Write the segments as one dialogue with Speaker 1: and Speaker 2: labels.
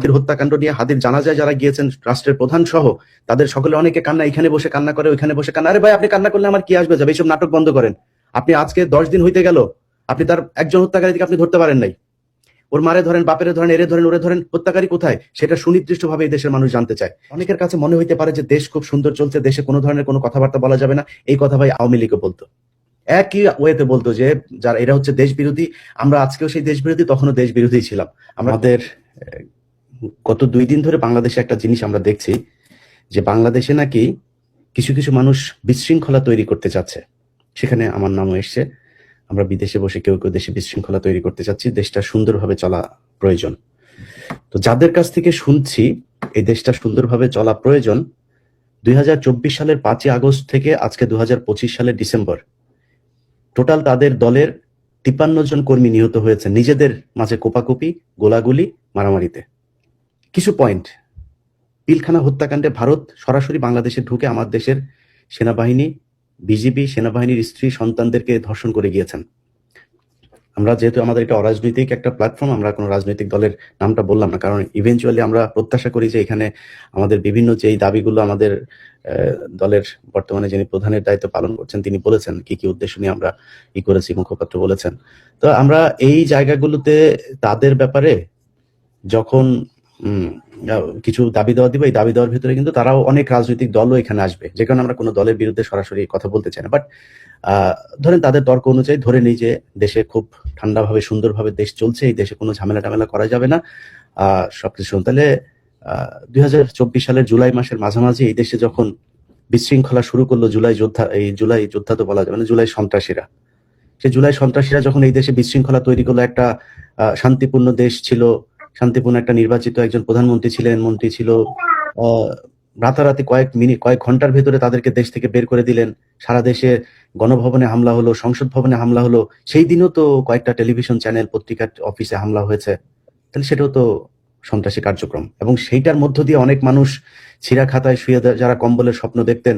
Speaker 1: হাদির হত্যাকাণ্ড নিয়ে হাদির জানাজায় যারা গিয়েছেন রাষ্ট্রের প্রধান সহ তাদের সকলে অনেকে কান্না, এখানে বসে কান্না করে, ওইখানে বসে কান্না। আরে ভাই, আপনি কান্না করলে আমার কি আসবে যাবে? এইসব নাটক বন্ধ করেন। আপনি আজকে 10 দিন হইতে গেল, আপনি তার একজন হত্যাকারীকে আপনি ধরতে পারেন নাই। ওর মারে ধরেন, বাপেরে ধরেন, এরে ধরেন, ওরে ধরেন, হত্যাকারী কোথায় সেটা সুনির্দিষ্টভাবে এই দেশের মানুষ জানতে চায়। অনেকের কাছে মনে হইতে পারে যে দেশ খুব সুন্দর চলছে, দেশে কোনো ধরনের কোনো কথাবার্তা বলা যাবে না। এই কথা ভাই আওয়ামী লীগও বলতো, একই ওয়েতে বলতো যে যারা এরা হচ্ছে দেশ বিরোধী। আমরা আজকেও সেই দেশ বিরোধী, তখনও দেশ বিরোধী ছিলাম। আমাদের গত 2 দিন ধরে বাংলাদেশে একটা জিনিস আমরা দেখছি যে বাংলাদেশে নাকি কিছু কিছু মানুষ বিশৃঙ্খলা তৈরি করতে চাচ্ছে। সেখানে আমার নামও এসছে। আমরা বিদেশে বসে কেউ কেউ দেশে বিশৃঙ্খলা তৈরি করতে চাচ্ছি। দেশটা সুন্দরভাবে চলা প্রয়োজন। তো যাদের কাছ থেকে শুনছি এই দেশটা সুন্দরভাবে চলা প্রয়োজন, 2024 সালের 5ই আগস্ট থেকে আজকে 2025 সালের ডিসেম্বর, টোটাল তাদের দলের 53 জন কর্মী নিহত হয়েছে নিজেদের মাঝে কোপাকুপি, গোলাগুলি, মারামারিতে। কিছু পয়েন্ট: পিলখানা হত্যাকাণ্ডে ভারত সরাসরি বাংলাদেশে ঢুকে আমার দেশের সেনাবাহিনী, বিজিবি, সেনাবাহিনীর স্ত্রী সন্তানদেরকে ধর্ষণ করে গিয়েছেন। আমরা যেহেতু আমাদের এটা অরাজনৈতিক একটা প্ল্যাটফর্ম, আমরা কোনো রাজনৈতিক দলের নামটা বললাম না, কারণ ইভেনচুয়ালি আমরা প্রত্যাশা করি যে এখানে আমাদের বিভিন্ন যে দাবিগুলো আমাদের দলের বর্তমানে যিনি প্রধানের দায়িত্ব পালন করছেন তিনি বলেছেন কি কি উদ্দেশ্য নিয়ে আমরা করেছি, মুখপাত্র বলেছেন। তো আমরা এই জায়গাগুলোতে তাদের ব্যাপারে যখন কিছু দাবি দেওয়া দিব, এই দাবি দেওয়ার ভিতরে কিন্তু তারাও অনেক রাজনৈতিক দলও এখানে আসবে, যে কারণে আমরা কোনো দলের বিরুদ্ধে সরাসরি কথা বলতে চাই না। বাট ধরেন তাদের তর্ক অনুযায়ী ধরে নিই যে দেশে খুব ঠান্ডাভাবে সুন্দরভাবে দেশ চলছে, এই দেশে কোনো ঝামেলা টামেলা করা যাবে না, সবকিছু। তাহলে 2024 সালের জুলাই মাসের মাঝামাঝি এই দেশে যখন বিশৃঙ্খলা শুরু করলো জুলাই যোদ্ধা তো বলা যাবে না, জুলাই সন্ত্রাসীরা, সেই জুলাই সন্ত্রাসীরা যখন এই দেশে বিশৃঙ্খলা তৈরি করলো, একটা শান্তিপূর্ণ দেশ ছিল, শান্তিপূর্ণ একটা নির্বাচিত একজন প্রধানমন্ত্রী ছিলেন, মন্ত্রী ছিল, রাতারাতি কয়েক ঘন্টার ভেতরে তাদেরকে দেশ থেকে বের করে দিলেন। সারা দেশে গণভবনে হামলা হলো, সংসদ ভবনে হামলা হলো, সেই দিনও তো কয়েকটা টেলিভিশন চ্যানেল, পত্রিকার অফিসে হামলা হয়েছে। তাহলে সেটাও তো সন্ত্রাসী কার্যক্রম। এবং সেইটার মধ্য দিয়ে অনেক মানুষ ছিঁড়া খাতায় শুয়ে যারা কম্বলের স্বপ্ন দেখতেন,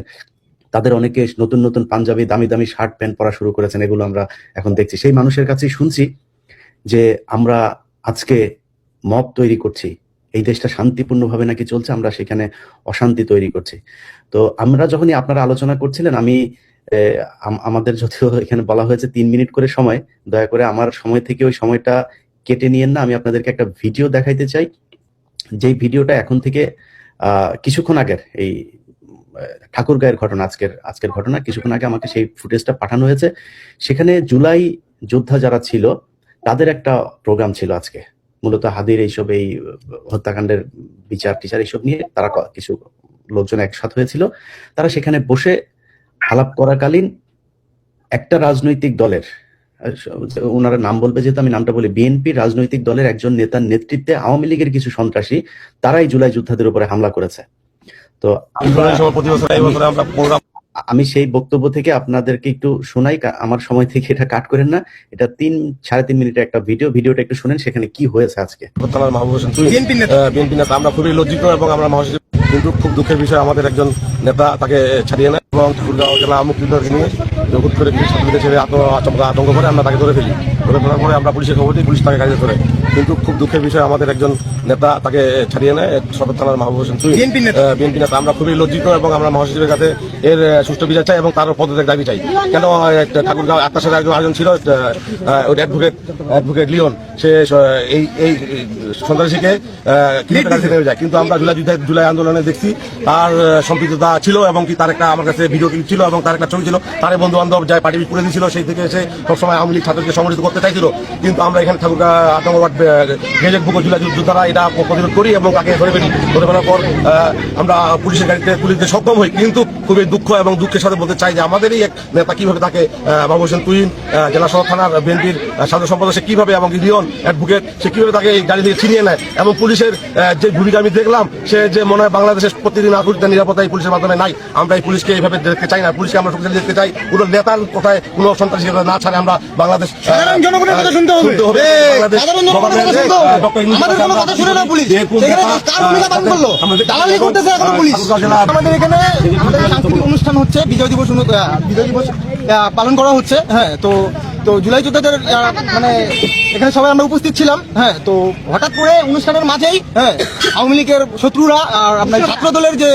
Speaker 1: তাদের অনেকে নতুন নতুন পাঞ্জাবি, দামি দামি শার্ট প্যান্ট পরা শুরু করেছেন। এগুলো আমরা এখন দেখছি। সেই মানুষের কাছেই শুনছি যে আমরা আজকে মব তৈরি করছি, এই দেশটা শান্তিপূর্ণভাবে নাকি চলছে, আমরা সেখানে অশান্তি তৈরি করছি। তো আমরা যখনই আপনারা আলোচনা করছিলেন, আমি আমাদের যদিও এখানে বলা হয়েছে 3 মিনিট করে সময়, দয়া করে আমার সময় থেকে ওই সময়টা কেটে নিয়েন না। আমি আপনাদেরকে একটা ভিডিও দেখাইতে চাই, যেই ভিডিওটা এখন থেকে কিছুক্ষণ আগের, এই ঠাকুরগাঁয়ের ঘটনা, আজকের ঘটনা, কিছুক্ষণ আগে আমাকে সেই ফুটেজটা পাঠানো হয়েছে। সেখানে জুলাই যোদ্ধা যারা ছিল তাদের একটা প্রোগ্রাম ছিল আজকে, মূলত হাদির এইসব এই হত্যাকাণ্ডের বিচার টিচার এইসব নিয়ে তারা কিছু লোকজন একসাথে হয়েছিল। তারা সেখানে বসে আলাপ করাকালীন একটা রাজনৈতিক দলের, ওনারা নাম বলবে যেহেতু আমি নামটা বলি, বিএনপি রাজনৈতিক দলের একজন নেতার নেতৃত্বে আওয়ামী লীগের কিছু সন্ত্রাসী তারাই জুলাই যোদ্ধাদের উপরে হামলা করেছে। তো আমি সেই বক্তব্য থেকে আপনাদেরকে একটু শোনাই, আমার সময় থেকে এটা কাট করেন না। এটা 3-3.5 মিনিটের একটা ভিডিওটা একটু শুনেন, সেখানে কি হয়েছে আজকে।
Speaker 2: বিএনপি নেতা আমরা খুবই লজ্জিত এবং আমরা মহাসচিব, কিন্তু খুব দুঃখের বিষয় আমাদের একজন নেতা তাকে ছাড়িয়ে নেয় এবং ঠাকুরগাঁও জেলা মুক্তিযোদ্ধাকে নিয়ে হুট করে ছাত্রীদের ছেড়ে আতঙ্ক করে আমরা তাকে ধরে ফেলি। ধরে ফেলার পরে আমরা পুলিশের খবর দিই, পুলিশ তাকে গাড়িতে ধরে। কিন্তু খুব দুঃখের বিষয় আমাদের একজন নেতা তাকে ছাড়িয়ে নেয়, সদর থানার মাহবুব হোসেন চুই, বিএনপি নেতা। আমরা খুবই লজ্জিত এবং আমরা মহাসচিবের কাছে এর সুষ্ঠু বিচার চাই এবং তার পদত্যাগ দাবি চাই। কেন ঠাকুরগাঁও আত্মার একজন আয়োজন ছিল, ওই অ্যাডভোকেট লিওন, সে এই সন্ত্রাসীকে গাড়িতে নেমে যায়। কিন্তু আমরা জুলাই আন্দোলনে দেখছি তার সম্পৃক্ততা ছিল এবং কি তার একটা আমার কাছে ভিডিও ক্লিপ ছিল এবং তার একটা ছবি ছিল। তার বন্ধু বান্ধব যায় পার্টি করে দিয়েছিল, সেই থেকে এসে সবসময় আওয়ামী লীগ ছাত্রকে সংগঠিত করতে চাইছিল। কিন্তু আমরা এখানে ঠাকুরগাঁও আতঙ্কবাদ গেজেট বুক জুলাই যোদ্ধারা এটা প্রতিরোধ করি এবং তাকে ধরে ফেলি। ধরে ফেলার পর আমরা পুলিশের গাড়িতে তুলিতে সক্ষম হই। কিন্তু খুবই দুঃখ এবং দুঃখের সাথে বলতে চাই যে আমাদেরই এক নেতা কিভাবে তাকে মাহবুব হোসেন তুহিন, জেলা সদর থানার বিএনপির সাধারণ সম্পাদক, সে কিভাবে এবং লিওন অ্যাডভোকেট, সে কিভাবে তাকে এই গাড়ি থেকে ছিনিয়ে নেয়। এবং পুলিশের যে ভূমিকা আমি দেখলাম, সে যে মনে হয় বাংলাদেশের প্রতিদিন নাগরিকদের নিরাপত্তা এই পুলিশের মাধ্যমে নাই। আমরা এই পুলিশকে এইভাবে দেখতে চাই না, পুলিশকে আমরা শক্তিশালী দেখতে চাই। কোনো নেতার কোথায় কোনো সন্ত্রাসী না ছাড়ে আমরা বাংলাদেশ জনগণের কথা শুনতে হবে।
Speaker 3: আমাদের এখানে সাংস্কৃতিক অনুষ্ঠান হচ্ছে, বিজয় দিবস পালন করা হচ্ছে। হ্যাঁ, তো জুলাই যোদ্ধাদের মানে এখানে সবাই আমরা উপস্থিত ছিলাম। হ্যাঁ, তো হঠাৎ করে অনুষ্ঠানের মাঝেই আওয়ামী লীগের শত্রুরা আর আপনার ছাত্র দলের যে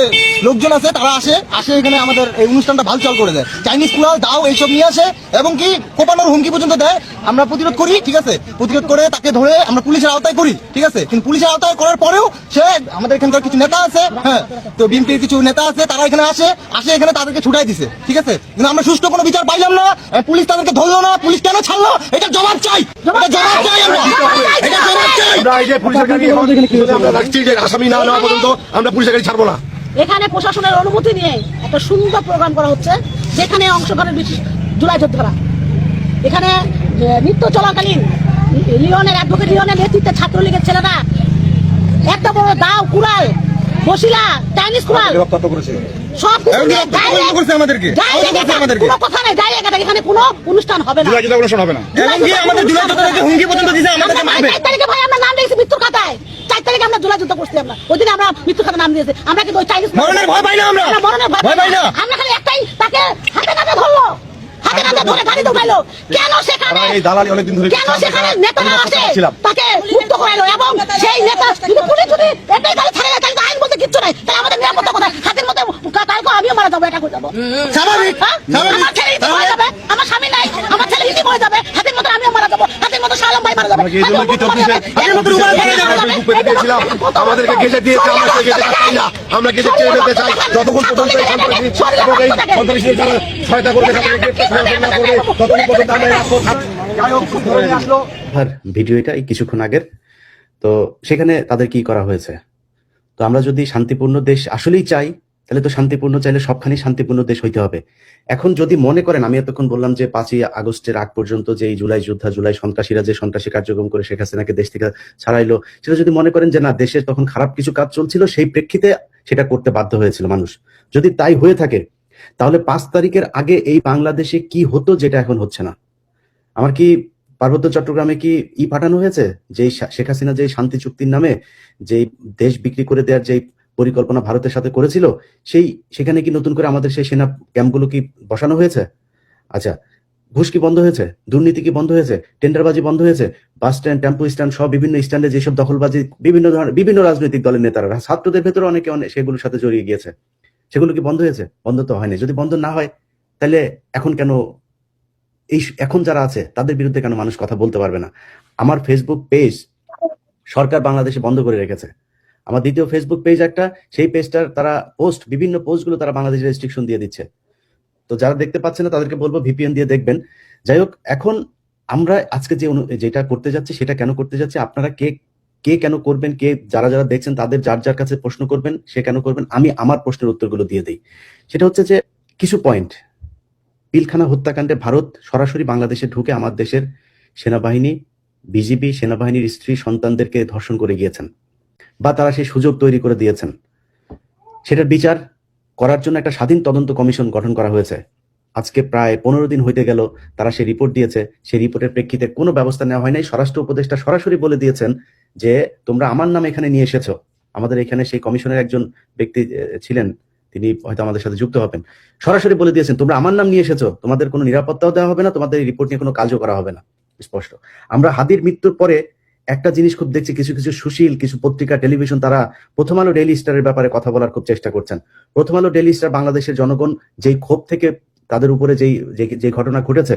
Speaker 3: লোকজন আছে তারা আসে এখানে আমাদের এই অনুষ্ঠানটা ভালচাল করে দেয়। চাইনিজ কুড়াল দাও এইসব নিয়ে আসে এবং কি কোপানোর হুমকি পর্যন্ত দেয়। আমরা প্রতিরোধ করি, ঠিক আছে, প্রতিরোধ করে তাকে ধরে আমরা পুলিশের আওতায় করি, ঠিক আছে। কিন্তু পুলিশের আওতায় করার পরেও সে আমাদের এখানকার কিছু নেতা আছে, হ্যাঁ, তো বিএনপির কিছু নেতা আছে, তারা এখানে আসে এখানে তাদেরকে ছুটাই দিছে, ঠিক আছে। কিন্তু আমরা সুষ্ঠু কোনো বিচার পাইলাম না, পুলিশ তাদেরকে ধরলো না, পুলিশ কেন ছাড়লো, এটা জবাব চাই, এটা জবাব চাই আমরা, এটা জবাব চাই।
Speaker 2: আমরা এই যে পুলিশের গাড়ি আমরা রাখছি যে আসামি না নেওয়া পর্যন্ত আমরা পুলিশের গাড়ি ছাড়বো না।
Speaker 4: এখানে প্রশাসনের অনুমতি নিয়ে একটা সুন্দর প্রোগ্রাম করা হচ্ছে, যেখানে অংশগ্রহণের জুলাই যোদ্ধারা এখানে নৃত্য চলাকালীন লিওনের অ্যাডভোকেট লিওনের নেতৃত্বে ছাত্রলীগের ছেলেরা একটা বড় দাও কুড়াল বসিলা চাইনিজ কুড়াল সব কোনো কথা নেই, এখানে কোনো অনুষ্ঠান হবে না, ভাই আমরা নাম দিয়েছি মৃত্যুর খাতায়। 4 তারিখে আমরা জুলাই যুদ্ধ করছি, আমরা ওই দিন আমরা মৃত্যুর খাতা নাম দিয়েছি। আমরা কিন্তু ওই চাইনিজ মরণের ভয় পাই না, আমরা খালি একটাই, তাকে হাতে নাতে ধরলো, হাতে নাতে ধরে গাড়ি ঢুকাইলো। কেন সেখানে নেতারা আসে তাকে মুক্ত করাইলো এবং সেই নেতা যদি পুলিশ যদি এটাই গাড়ি ছাড়ে যায় তাহলে আইন বলতে কিচ্ছু নাই, তাহলে আমাদের নিরাপত্তা কোথায়? হাতের মধ্যে কালকে আমিও মারা যাবো, এটা করে যাবো, আমার ছেলে ইতি হয়ে যাবে, আমার স্বামী নাই, আমার ছেলে ইতি হয়ে যাবে, হাতের মধ্যে আমিও মারা যাবো, হাতের মধ্যে শালম ভাই মারা যাবে।
Speaker 2: আমাদেরকে গেজেট দিয়েছে, আমরা সেই গেজেট চাই না, আমরা গেজেট চেয়ে নিতে চাই যতক্ষণ পর্যন্ত এই সন্ত্রাসীদের যারা সহায়তা করবে ততক্ষণ পর্যন্ত আমরা রাখবো।
Speaker 1: আর ভিডিওটা এই কিছুক্ষণ আগের, তো সেখানে তাদের কি করা হয়েছে। তো আমরা যদি শান্তিপূর্ণ দেশ আসলেই চাই, তাহলে তো শান্তিপূর্ণ চাইলে সবখানি শান্তিপূর্ণ দেশ হইতে হবে। এখন যদি মনে করেন, আমি এতক্ষণ বললাম যে 5ই আগস্টের আগ পর্যন্ত যে এই জুলাই যোদ্ধা, জুলাই সন্ত্রাসীরা যে সন্ত্রাসী কার্যক্রম করে শেখ হাসিনাকে দেশ থেকে ছাড়াইলো, সেটা যদি মনে করেন যে না, দেশের তখন খারাপ কিছু কাজ চলছিল, সেই প্রেক্ষিতে সেটা করতে বাধ্য হয়েছিল মানুষ, যদি তাই হয়ে থাকে, তাহলে 5 তারিখের আগে এই বাংলাদেশে কি হতো যেটা এখন হচ্ছে না? আমার কি পার্বত্য চট্টগ্রামে কি পাঠানো হয়েছে? যে শেখ হাসিনা যে শান্তি চুক্তির নামে যে দেশ বিক্রি করে দেওয়ার যে পরিকল্পনা ভারতের সাথে করেছিল, সেখানে কি নতুন করে আমাদের সেই সেনা ক্যাম্পগুলো কি বসানো হয়েছে? আচ্ছা, ঘুষ কি বন্ধ হয়েছে? দুর্নীতি কি বন্ধ হয়েছে? টেন্ডারবাজি বন্ধ হয়েছে? বাস স্ট্যান্ড, টেম্পো স্ট্যান্ড সব বিভিন্ন স্ট্যান্ডে যেসব দখলবাজি বিভিন্ন ধরনের বিভিন্ন রাজনৈতিক দলের নেতারা, ছাত্রদের ভেতরে অনেকে সেগুলোর সাথে জড়িয়ে গিয়েছে, সেগুলো কি বন্ধ হয়েছে? বন্ধ তো হয়নি। যদি বন্ধ না হয়, তাহলে এখন কেন এখন যারা আছে তাদের বিরুদ্ধে কেন মানুষ কথা বলতে পারবে না? আমার ফেসবুক পেজ সরকার বাংলাদেশে বন্ধ করে রেখেছে। আমার দ্বিতীয় ফেসবুক পেজ একটা, সেই পেজটার তারা বিভিন্ন পোস্টগুলো তারা বাংলাদেশে রেস্ট্রিকশন দিয়ে দিচ্ছে। তো যারা দেখতে পাচ্ছে না তাদেরকে বলবো ভিপিএন দিয়ে দেখবেন। যাই হোক, এখন আমরা আজকে যেটা করতে যাচ্ছি, সেটা কেন করতে যাচ্ছি, আপনারা কে কেন করবেন, যারা দেখছেন তাদের যার কাছে প্রশ্ন করবেন, সে কেন করবেন, আমি আমার প্রশ্নের উত্তরগুলো দিয়ে দিই। সেটা হচ্ছে যে কিছু পয়েন্ট, পিলখানা হত্যাকাণ্ডে ভারত সরাসরি বাংলাদেশে ঢুকে আমার দেশের সেনাবাহিনী, বিজিবি, সেনাবাহিনীর স্ত্রী সন্তানদেরকে ধর্ষণ করে গিয়েছেন, বা তারা সেই সুযোগ তৈরি করে দিয়েছেন। সেটার বিচার করার জন্য একটা স্বাধীন তদন্ত কমিশন গঠন করা হয়েছে। আজকে প্রায় 15 দিন হইতে গেল, তারা সেই রিপোর্ট দিয়েছে। সেই রিপোর্টের প্রেক্ষিতে কোনো ব্যবস্থা নেওয়া হয় নাই। স্বরাষ্ট্র উপদেষ্টা সরাসরি বলে দিয়েছেন যে তোমরা আমার নাম এখানে নিয়ে এসেছো। আমাদের এখানে সেই কমিশনের একজন ব্যক্তি ছিলেন, তিনি হয়তো আমাদের সাথে যুক্ত হবেন, সরাসরি বলে দিয়েছেন তোমরা আমার নাম নিয়ে এসেছো, তোমাদের কোনো নিরাপত্তাও দেওয়া হবে না, তোমাদের এই রিপোর্ট নিয়ে কোনো কাজও করা হবে না। স্পষ্ট। আমরা হাদির মৃত্যুর পরে একটা জিনিস খুব দেখছি, কিছু সুশীল কিছু পত্রিকা, টেলিভিশন, তারা প্রথম আলো, ডেইলি স্টারের ব্যাপারে কথা বলার খুব চেষ্টা করছেন। প্রথম আলো, ডেইলি স্টার বাংলাদেশের জনগণ যেই ক্ষোভ থেকে তাদের উপরে যে ঘটনা ঘটেছে,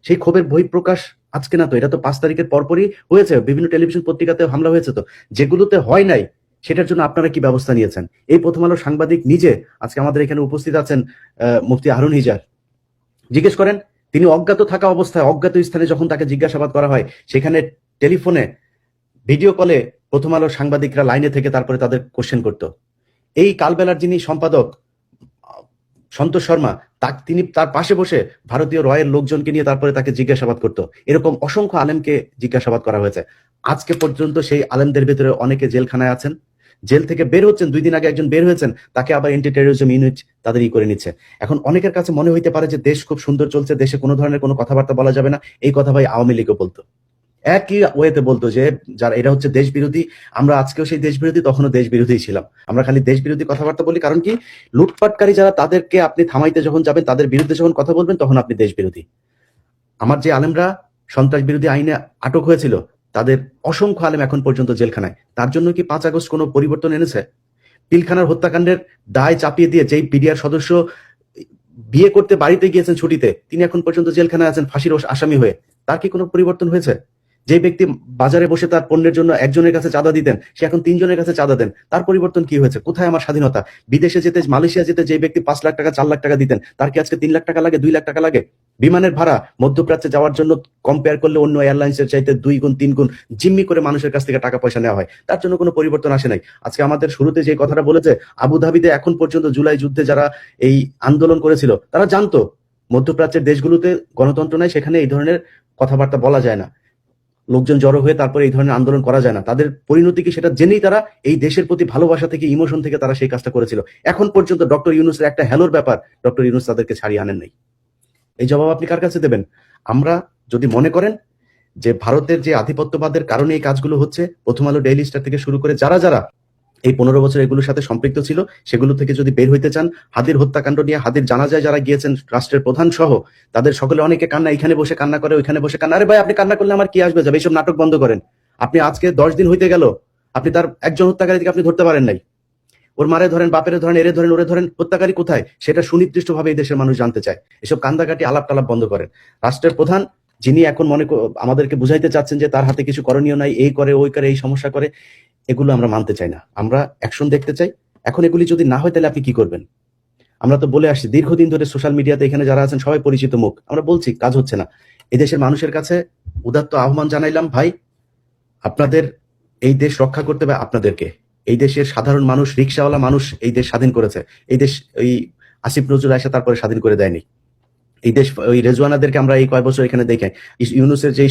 Speaker 1: সেই ক্ষোভের বহিঃপ্রকাশ আজকে না, তো এটা তো 5 তারিখের পরপরই হয়েছে। বিভিন্ন টেলিভিশন পত্রিকাতে হামলা হয়েছে, তো যেগুলোতে হয় নাই সেটার জন্য আপনারা কি ব্যবস্থা নিয়েছেন? এই প্রথম আলো সাংবাদিক নিজে আজকে আমাদের এখানে উপস্থিত আছেন, মুফতি হারুন হিজার। জিজ্ঞেস করেন, তিনি অজ্ঞাত থাকা অবস্থায় অজ্ঞাত স্থানে যখন তাকে জিজ্ঞাসাবাদ করা হয়, সেখানে টেলিফোনে, ভিডিও কলে প্রথম আলোর সাংবাদিকরা লাইনে থেকে তারপরে তাদের কোশ্চেন করত। এই কালবেলার যিনি সম্পাদক সন্তোষ শর্মা, তিনি তার পাশে বসে ভারতীয় রয়ের লোকজনকে নিয়ে তারপরে তাকে জিজ্ঞাসাবাদ করত। এরকম অসংখ্য আলেমকে জিজ্ঞাসাবাদ করা হয়েছে। আজকে পর্যন্ত সেই আলেমদের ভিতরে অনেকে জেলখানায় আছেন, জেল থেকে বের হচ্ছেন। 2 দিন আগে একজন বের হয়েছেন, তাকে আবার অ্যান্টি টেররিজম ইউনিট তাদের করে নিচ্ছে। এখন অনেকের কাছে মনে হইতে পারে যে দেশ খুব সুন্দর চলছে, দেশে কোনো ধরনের কোনো কথাবার্তা বলা যাবে না। এই কথা ভাই আওয়ামী লীগও বলতো, একই ওয়েতে বলতো যে যারা এরা হচ্ছে দেশ বিরোধী। আমরা আজকেও সেই দেশ বিরোধী, তখনও দেশ বিরোধী ছিলাম। আমরা খালি দেশ বিরোধী কথাবার্তা বলি, কারণ কি, লুটপাটকারী যারা, তাদেরকে আপনি থামাইতে যখন যাবেন, তাদের বিরুদ্ধে যখন কথা বলবেন, তখন আপনি দেশ বিরোধী। আমার যে আলেমরা সন্ত্রাস বিরোধী আইনে আটক হয়েছিল, তাদের অসংখ্য আলেম এখন পর্যন্ত জেলখানায়। তার জন্য কি 5 আগস্ট কোনো পরিবর্তন এনেছে? পিলখানার হত্যাকাণ্ডের দায় চাপিয়ে দিয়ে যেই বিডিআর সদস্য বিয়ে করতে বাড়িতে গিয়েছেন ছুটিতে, তিনি এখন পর্যন্ত জেলখানায় আছেন ফাঁসির আসামি হয়ে। তার কি কোনো পরিবর্তন হয়েছে? যে ব্যক্তি বাজারে বসে তার পণ্যের জন্য একজনের কাছে চাঁদা দিতেন, সে এখন 3 জনের কাছে চাঁদা দেন, তার পরিবর্তন কি হয়েছে? কোথায় আমার স্বাধীনতা? বিদেশে যেতে, মালয়েশিয়া যেতে যে ব্যক্তি 5 লাখ টাকা 4 লাখ টাকা দিতেন, তার কি আজকে 3 লাখ টাকা লাগে, 2 লাখ টাকা লাগে? বিমানের ভাড়া মধ্যপ্রাচ্যে যাওয়ার জন্য কম্পেয়ার করলে অন্য এয়ারলাইন্সের চাইতে 2 গুণ 3 গুণ জিম্মি করে মানুষের কাছ থেকে টাকা পয়সা নেওয়া হয়। তার জন্য কোনো পরিবর্তন আসে নাই। আজকে আমাদের শুরুতে যে কথাটা বলেছে, আবুধাবিতে এখন পর্যন্ত জুলাই যুদ্ধে যারা এই আন্দোলন করেছিল, তারা জানতো মধ্যপ্রাচ্যের দেশগুলোতে গণতন্ত্র নাই, সেখানে এই ধরনের কথাবার্তা বলা যায় না, লোকজন জড়ো হয়ে তারপরে এই ধরনের আন্দোলন করা যায় না। তাদের পরিণতি কি সেটা জেনেই তারা এই দেশের প্রতি ভালোবাসা থেকে, ইমোশন থেকে তারা সেই কাজটা করেছিল। এখন পর্যন্ত ডক্টর ইউনূসের একটা হ্যালোর ব্যাপার, ডক্টর ইউনূস তাদেরকে ছাড়িয়ে আনেন নাই। এই জবাব আপনি কার কাছে দেবেন? আমরা যদি মনে করেন যে ভারতের যে আধিপত্যবাদের কারণে এই কাজগুলো হচ্ছে, প্রথম আলো, ডেইলি স্টার থেকে শুরু করে যারা যারা এই 15 বছর এগুলোর সাথে সম্পৃক্ত ছিল, সেগুলো থেকে যদি বের হইতে চান, হাদির হত্যাকাণ্ড নিয়ে, হাদির জানাজায় যারা গিয়েছেন রাষ্ট্রের প্রধান সহ, তাদের সকলে অনেকে কান্না, এখানে বসে কান্না করে, ওইখানে বসে কান্না। আরে ভাই, আপনি কান্না করলে আমার কি আসবে যাবে? এইসব নাটক বন্ধ করেন। আপনি আজকে 10 দিন হইতে গেল, আপনি তার একজন হত্যাকারীকে আপনি ধরতে পারেন নাই। ওর মারে ধরেন, বাপেরে ধরেন, এরে ধরেন, ওরে ধরেন, হত্যাকারী কোথায় সেটা সুনির্দিষ্টভাবে এই দেশের মানুষ জানতে চায়। এসব কান্দাকাটি আলাপ টালাপ বন্ধ করেন। রাষ্ট্রের প্রধান যিনি এখন আমাদেরকে বুঝাইতে চাচ্ছেন যে তার হাতে কিছু করণীয় নাই, এই করে, ওই করে, এই সমস্যা করে, এগুলো আমরা মানতে চাই না। আমরা অ্যাকশন দেখতে চাই। এখন এগুলি যদি না হয় তাহলে আপনি কি করবেন? আমরা তো বলে আসছি দীর্ঘদিন ধরে সোশ্যাল মিডিয়াতে, এখানে যারা আছেন সবাই পরিচিত মুখ, আমরা বলছি কাজ হচ্ছে না। এদেশের মানুষের কাছে উদাত্ত আহ্বান জানাইলাম, ভাই আপনাদের এই দেশ রক্ষা করতে হবে আপনাদেরকে। এই দেশের সাধারণ মানুষ, রিক্সাওয়ালা মানুষ এই দেশ স্বাধীন করেছে। এই দেশ ওই আসিফ নজরুল আয়সা তারপরে স্বাধীন করে দেয়নি। এই দেশ ওই রেজওয়ানাদেরকে আমরা এই কয় বছর এখানে দেখে, ইউনূসের যে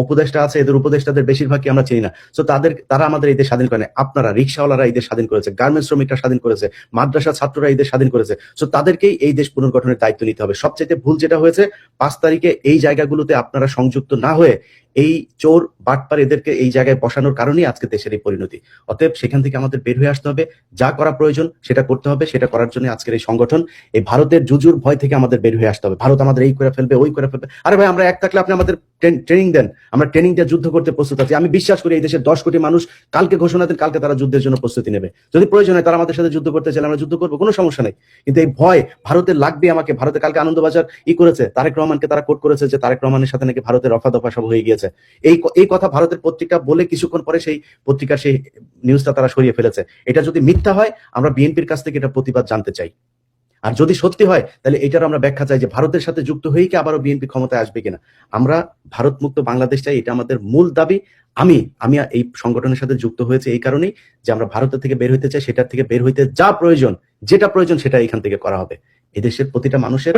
Speaker 1: উপদেষ্টা আছে, এদের উপদেষ্টাদের বেশিরভাগই আমরা চিনি না। সো তারা আমাদের এই দেশ স্বাধীন করে না। আপনারা রিক্সাওয়ালারা এই দেশ স্বাধীন করেছে, গার্মেন্টস শ্রমিকরা স্বাধীন করেছে, মাদ্রাসা ছাত্ররা এই দেশ স্বাধীন করেছে। সো তাদেরকেই এই দেশ পুনর্গঠনের দায়িত্ব নিতে হবে। সবচেয়ে ভুল যেটা হয়েছে, 5 তারিখে এই জায়গাগুলোতে আপনারা সংযুক্ত না হয়ে এই চোর বাটপার এদেরকে এই জায়গায় বসানোর কারণেই আজকে দেশের এই পরিণতি। অতএব সেখান থেকে আমাদের বের হয়ে আসতে হবে। যা করা প্রয়োজন সেটা করতে হবে। সেটা করার জন্য আজকের এই সংগঠন। এই ভারতের জুজুর ভয় থেকে আমাদের বের হয়ে আসতে হবে। ভারত আমাদের এই করে ফেলবে, ওই করে ফেলবে। আরে ভাই, আমরা এক থাকলে আপনি আমাদের ট্রেনিং দেন, আমরা ট্রেনিং দিয়ে যুদ্ধ করতে প্রস্তুত আছি। আমি বিশ্বাস করি এই দেশের 10 কোটি মানুষ কালকে ঘোষণা দেন, কালকে তারা যুদ্ধের জন্য প্রস্তুতি নেবে। যদি প্রয়োজন হয় তারা আমাদের সাথে যুদ্ধ করতে চাইলে আমরা যুদ্ধ করবো, কোনো সমস্যা নেই। কিন্তু এই ভয় ভারতের লাগবে আমাকে। ভারতে কালকে আনন্দবাজার করেছে, তারেক রহমানকে তারা কোট করেছে যে তারেক রহমানের সাথে নাকি ভারতের রফা দফা সব হয়ে গিয়েছে। এই কথা ভারতের পত্রিকা বলে কিছুক্ষণ পরে সেই পত্রিকার সেই নিউজটা তারা সরিয়ে ফেলেছে। এটা যদি মিথ্যা হয়, আমরা বিএনপির কাছ থেকে এটা প্রতিবাদ জানতে চাই। আর যদি সত্যি হয় তাহলে এটার আমরা ব্যাখ্যা চাই যে ভারতের সাথে যুক্ত হয়ে কি আবারও বিএনপি ক্ষমতায় আসবে কিনা। আমরা ভারত মুক্ত বাংলাদেশ চাই, এটা আমাদের মূল দাবি। আমি এই সংগঠনের সাথে যুক্ত হয়েছে এই কারণেই যে আমরা ভারতের থেকে বের হইতে চাই। সেটার থেকে বের হইতে যা প্রয়োজন, যেটা প্রয়োজন সেটা এখান থেকে করা হবে। এদেশের প্রতিটা মানুষের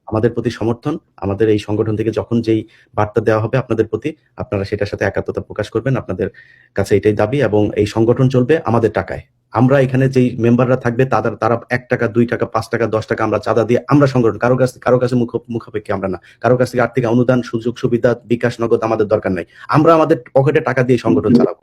Speaker 1: আমাদের প্রতি সমর্থন, আমাদের এই সংগঠন থেকে যখন যেই বার্তা দেওয়া হবে আপনাদের প্রতি, আপনারা সেটার সাথে একাত্মতা প্রকাশ করবেন। আপনাদের কাছে এটাই দাবি। এবং এই সংগঠন চলবে আমাদের টাকায়। আমরা এখানে যেই মেম্বাররা থাকবে তারা 1 টাকা, 2 টাকা, 5 টাকা, 10 টাকা আমরা চাঁদা দিয়ে আমরা সংগঠন, কারো কাছে মুখাপেক্ষী আমরা না। কারো কাছ থেকে আর্থিক অনুদান, সুযোগ সুবিধা, বিকাশ, নগদ আমাদের দরকার নাই। আমরা আমাদের পকেটে টাকা দিয়ে সংগঠন চালাবো।